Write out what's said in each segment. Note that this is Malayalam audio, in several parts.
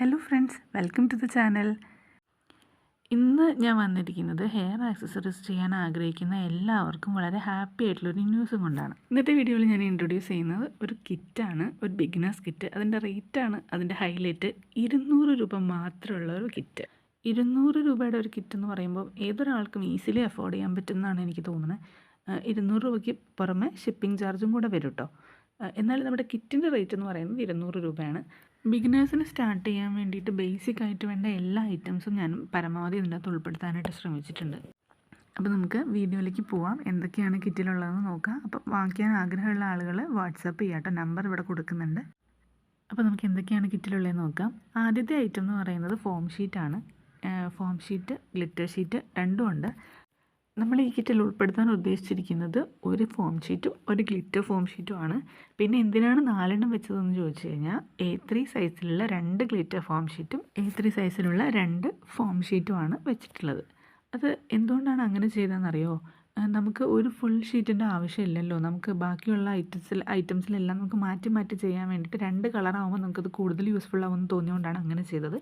Hello friends, welcome to the channel. ഇന്ന് ഞാൻ വന്നിരിക്കുന്നത് ഹെയർ ആക്സസറീസ് ചെയ്യാൻ ആഗ്രഹിക്കുന്ന എല്ലാവർക്കും വളരെ ഹാപ്പി ആയിട്ടുള്ളൊരു ന്യൂസും കൊണ്ടാണ്. ഇന്നത്തെ വീഡിയോയിൽ ഞാൻ ഇൻട്രൊഡ്യൂസ് ചെയ്യുന്നത് ഒരു കിറ്റാണ്, ഒരു ബിഗിനേഴ്സ് കിറ്റ്. അതിൻ്റെ റേറ്റാണ് അതിൻ്റെ ഹൈലൈറ്റ്. 200 രൂപ മാത്രമുള്ള ഒരു കിറ്റ്. 200 രൂപയുടെ ഒരു കിറ്റ് എന്ന് പറയുമ്പോൾ ഏതൊരാൾക്കും ഈസിലി അഫോർഡ് ചെയ്യാൻ പറ്റുമെന്നാണ് എനിക്ക് തോന്നുന്നത്. 200 രൂപയ്ക്ക് പുറമെ ഷിപ്പിംഗ് ചാർജും കൂടെ വരും കേട്ടോ. എന്നാൽ നമ്മുടെ കിറ്റിൻ്റെ റേറ്റ് എന്ന് പറയുന്നത് 200 രൂപയാണ്. ബിഗിനേഴ്സിന് സ്റ്റാർട്ട് ചെയ്യാൻ വേണ്ടിയിട്ട് ബേസിക് ആയിട്ട് വേണ്ട എല്ലാ ഐറ്റംസും ഞാൻ പരമാവധി ഇതിൻ്റെ അകത്ത് ഉൾപ്പെടുത്താനായിട്ട് ശ്രമിച്ചിട്ടുണ്ട്. അപ്പോൾ നമുക്ക് വീഡിയോയിലേക്ക് പോവാം. എന്തൊക്കെയാണ് കിറ്റിലുള്ളതെന്ന് നോക്കാം. അപ്പോൾ വാങ്ങിക്കാൻ ആഗ്രഹമുള്ള ആളുകൾ വാട്സാപ്പ് ചെയ്യാം കേട്ടോ. നമ്പർ ഇവിടെ കൊടുക്കുന്നുണ്ട്. അപ്പോൾ നമുക്ക് എന്തൊക്കെയാണ് കിറ്റിലുള്ളതെന്ന് നോക്കാം. ആദ്യത്തെ ഐറ്റം എന്ന് പറയുന്നത് ഫോം ഷീറ്റാണ്. ഫോം ഷീറ്റ്, ഗ്ലിറ്റർ ഷീറ്റ് രണ്ടും ഉണ്ട്. നമ്മൾ ഈ കിറ്റിൽ ഉൾപ്പെടുത്താൻ ഉദ്ദേശിച്ചിരിക്കുന്നത് ഒരു ഫോം ഷീറ്റും ഒരു ഗ്ലിറ്റർ ഫോം ഷീറ്റുമാണ്. പിന്നെ എന്തിനാണ് 4 വെച്ചതെന്ന് ചോദിച്ചു കഴിഞ്ഞാൽ A3 സൈസിലുള്ള 2 ഗ്ലിറ്റർ ഫോം ഷീറ്റും A3 സൈസിലുള്ള 2 ഫോം ഷീറ്റുമാണ് വെച്ചിട്ടുള്ളത്. അത് എന്തുകൊണ്ടാണ് അങ്ങനെ ചെയ്തതെന്നറിയോ? നമുക്ക് ഒരു ഫുൾ ഷീറ്റിൻ്റെ ആവശ്യമില്ലല്ലോ. നമുക്ക് ബാക്കിയുള്ള ഐറ്റംസിലെല്ലാം നമുക്ക് മാറ്റി മാറ്റി ചെയ്യാൻ വേണ്ടിയിട്ട് 2 കളറാകുമ്പോൾ നമുക്കത് കൂടുതൽ യൂസ്ഫുൾ ആവുമെന്ന് തോന്നിയുകൊണ്ടാണ് അങ്ങനെ ചെയ്തത്.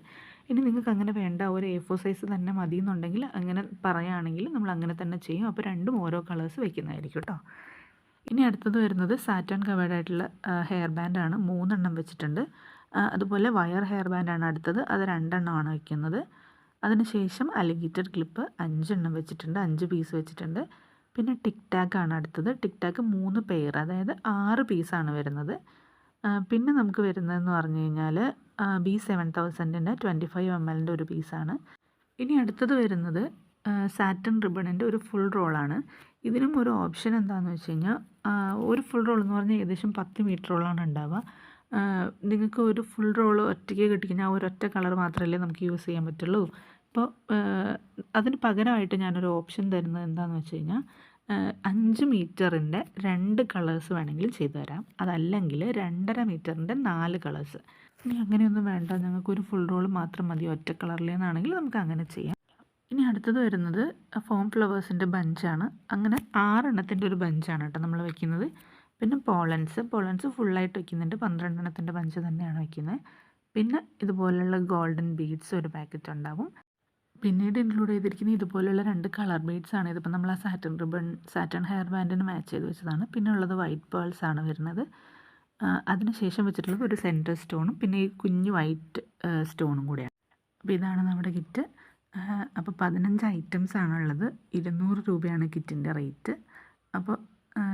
ഇനി നിങ്ങൾക്ക് അങ്ങനെ വേണ്ട, ഒരു A4 സൈസ് തന്നെ മതി എന്നുണ്ടെങ്കിൽ അങ്ങനെ പറയുകയാണെങ്കിൽ നമ്മൾ അങ്ങനെ തന്നെ ചെയ്യും. അപ്പോൾ രണ്ടും ഓരോ കളേഴ്സ് വയ്ക്കുന്നതായിരിക്കും കേട്ടോ. ഇനി അടുത്തത് വരുന്നത് സാറ്റൻ കവേർഡ് ആയിട്ടുള്ള ഹെയർ ബാൻഡാണ്. 3 വെച്ചിട്ടുണ്ട്. അതുപോലെ വയർ ഹെയർ ബാൻഡാണ് അടുത്തത്. അത് 2 വയ്ക്കുന്നത്. അതിനുശേഷം അലിഗേറ്റർ ക്ലിപ്പ് 5 വെച്ചിട്ടുണ്ട്. 5 പീസ് വെച്ചിട്ടുണ്ട്. പിന്നെ ടിക് ടാക്കാണ് അടുത്തത്. ടിക് ടാക്ക് 3 പെയർ, അതായത് 6 പീസാണ് വരുന്നത്. പിന്നെ നമുക്ക് വരുന്നതെന്ന് പറഞ്ഞു കഴിഞ്ഞാൽ B7000ൻ്റെ 25 ml ഒരു പീസാണ്. ഇനി അടുത്തത് വരുന്നത് സാറ്റൻ റിബണിൻ്റെ ഒരു ഫുൾ റോളാണ്. ഇതിനും ഒരു ഓപ്ഷൻ എന്താണെന്ന് വെച്ച് കഴിഞ്ഞാൽ ഒരു ഫുൾ റോൾ എന്ന് പറഞ്ഞാൽ ഏകദേശം 10 മീറ്ററോളാണ് ഉണ്ടാവുക. നിങ്ങൾക്ക് ഒരു ഫുൾ റോൾ ഒറ്റയ്ക്ക് കിട്ടിക്കഴിഞ്ഞാൽ ഒരൊറ്റ കളർ മാത്രമല്ലേ നമുക്ക് യൂസ് ചെയ്യാൻ പറ്റുള്ളൂ. അപ്പോൾ അതിന് പകരമായിട്ട് ഞാനൊരു ഓപ്ഷൻ തരുന്നത് എന്താണെന്ന് വെച്ച് കഴിഞ്ഞാൽ 5 മീറ്ററിൻ്റെ 2 കളേഴ്സ് വേണമെങ്കിൽ ചെയ്തു തരാം. അതല്ലെങ്കിൽ 2.5 മീറ്ററിൻ്റെ 4 കളേഴ്സ്. ഇനി അങ്ങനെയൊന്നും വേണ്ട, ഞങ്ങൾക്കൊരു ഫുൾ റോൾ മാത്രം മതി ഒറ്റ കളറിലെന്നാണെങ്കിൽ നമുക്ക് അങ്ങനെ ചെയ്യാം. ഇനി അടുത്തത് വരുന്നത് ഫോം ഫ്ലവേഴ്സിൻ്റെ ബഞ്ചാണ്. അങ്ങനെ 6 ഒരു ബഞ്ചാണ് കേട്ടോ നമ്മൾ വയ്ക്കുന്നത്. പിന്നെ പോളൻസ് ഫുള്ളായിട്ട് വയ്ക്കുന്നുണ്ട്. 12 ബഞ്ച് തന്നെയാണ് വയ്ക്കുന്നത്. പിന്നെ ഇതുപോലുള്ള ഗോൾഡൻ ബീഡ്സ് ഒരു പാക്കറ്റ് ഉണ്ടാവും. പിന്നീട് ഇൻക്ലൂഡ് ചെയ്തിരിക്കുന്ന ഇതുപോലുള്ള 2 കളർ ബീഡ്സാണ്. ഇതിപ്പോൾ നമ്മൾ ആ സാറ്റൻ ഹെയർ ബാൻഡിന് മാച്ച് ചെയ്ത് വെച്ചതാണ്. പിന്നെ ഉള്ളത് വൈറ്റ് പേൾസ് ആണ് വരുന്നത്. അതിനുശേഷം വെച്ചിട്ടുള്ളത് ഒരു സെൻറ്റർ സ്റ്റോണും പിന്നെ ഈ കുഞ്ഞു വൈറ്റ് സ്റ്റോണും കൂടെയാണ്. അപ്പോൾ ഇതാണ് നമ്മുടെ കിറ്റ്. അപ്പോൾ 15 ഐറ്റംസ് ആണുള്ളത്. 200 രൂപയാണ് കിറ്റിൻ്റെ റേറ്റ്. അപ്പോൾ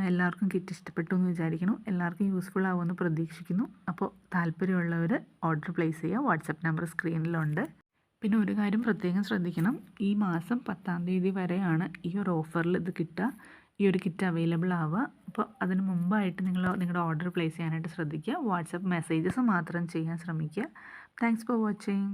എല്ലാവർക്കും കിറ്റ് ഇഷ്ടപ്പെട്ടു എന്ന് വിചാരിക്കുന്നു. എല്ലാവർക്കും യൂസ്ഫുൾ ആവുമെന്ന് പ്രതീക്ഷിക്കുന്നു. അപ്പോൾ താല്പര്യമുള്ളവർ ഓർഡർ പ്ലേസ് ചെയ്യുക. വാട്സപ്പ് നമ്പർ സ്ക്രീനിലുണ്ട്. പിന്നെ ഒരു കാര്യം പ്രത്യേകം ശ്രദ്ധിക്കണം. ഈ മാസം 10-ാം തീയതി വരെയാണ് ഈ ഒരു ഓഫറിൽ ഇത് കിട്ടുക, ഈ ഒരു കിറ്റ് അവൈലബിൾ ആവുക. അപ്പോൾ അതിന് മുമ്പായിട്ട് നിങ്ങളുടെ ഓർഡർ പ്ലേസ് ചെയ്യാനായിട്ട് ശ്രദ്ധിക്കുക. വാട്സപ്പ് മെസ്സേജസ് മാത്രം ചെയ്യാൻ ശ്രമിക്കുക. Thanks for watching.